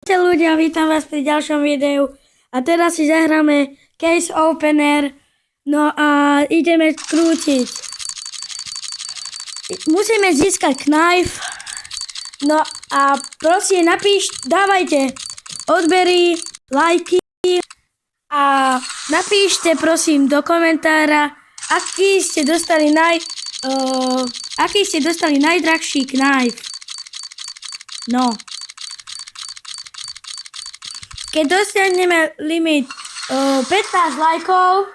Čaute ľudia, vítam vás pri ďalšom videu a teraz si zahráme Case Opener, no a ideme krútiť. Musíme získať knife, no a prosím dávajte odbery, lajky a napíšte prosím do komentára, aký ste dostali najdrahší knife. No. Keď dosiahneme limit 15 lajkov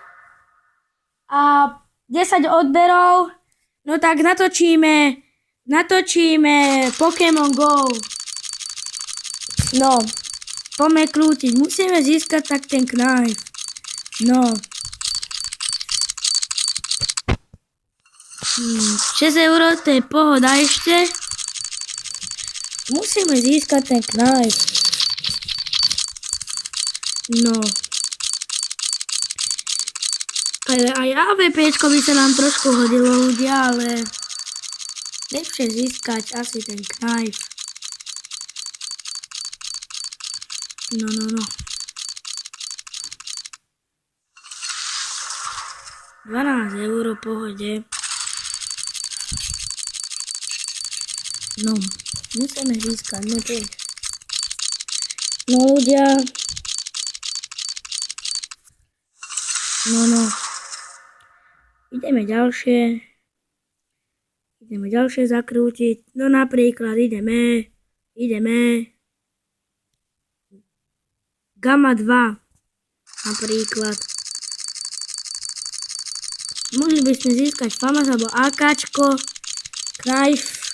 a 10 odberov, no tak natočíme Pokémon Go. No, poďme krútiť. Musíme získať tak ten knife. No. 6 eur, to je pohoda ešte. Musíme získať ten knife. No. Ale aj AVPčko by sa nám trošku hodilo, ľudia, ale lepšie získať asi ten knife. No. 12 eur, pohode. No, musíme získať, no to. No ľudia. No. Ideme ďalšie zakrútiť. No napríklad ideme Gamma 2 napríklad. Mohli by sme získať FAMAS alebo AKčko, knife.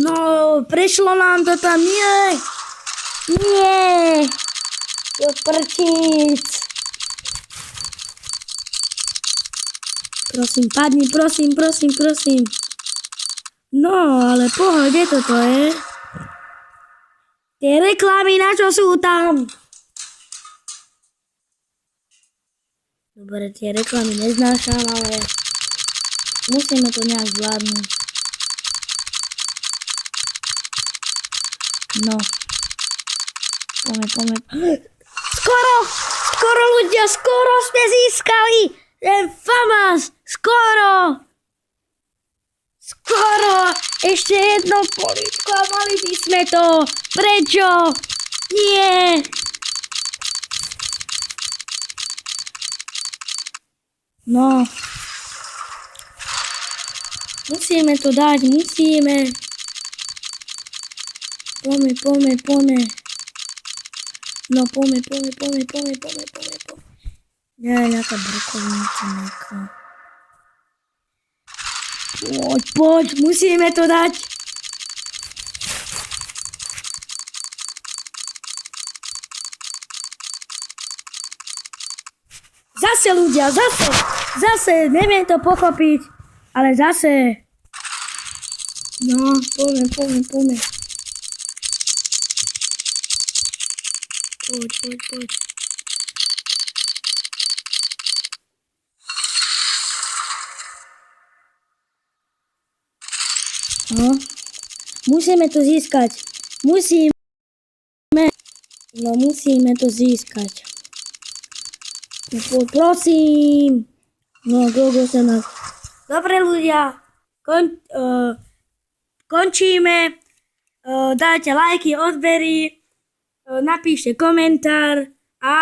No, prešlo nám to tam, nie. Jo prčíc. Prosím, padni, prosím. No, ale pohode toto je. Tie reklamy, na čo sú tam? Dobre, tie reklamy neznášam, ale musíme to nejak zvládnuť. No. Poďme. Skoro ľudia, skoro sme získali ten FAMAS, skoro, ešte jedno políčko a mali by sme to, prečo, nie, no, musíme to dať, poďme. No poďme. Ja, nejaká brokovnica, nejaká. Poď, musíme to dať. Zase ľudia, zase, neviem to pochopiť, ale zase. No, poďme. Poď. No, musíme to získať. Musíme to získať. No, prosím. No, go sa nás. Dobre ľudia, končíme. Dajte lajky, odbery. Napíšte komentár a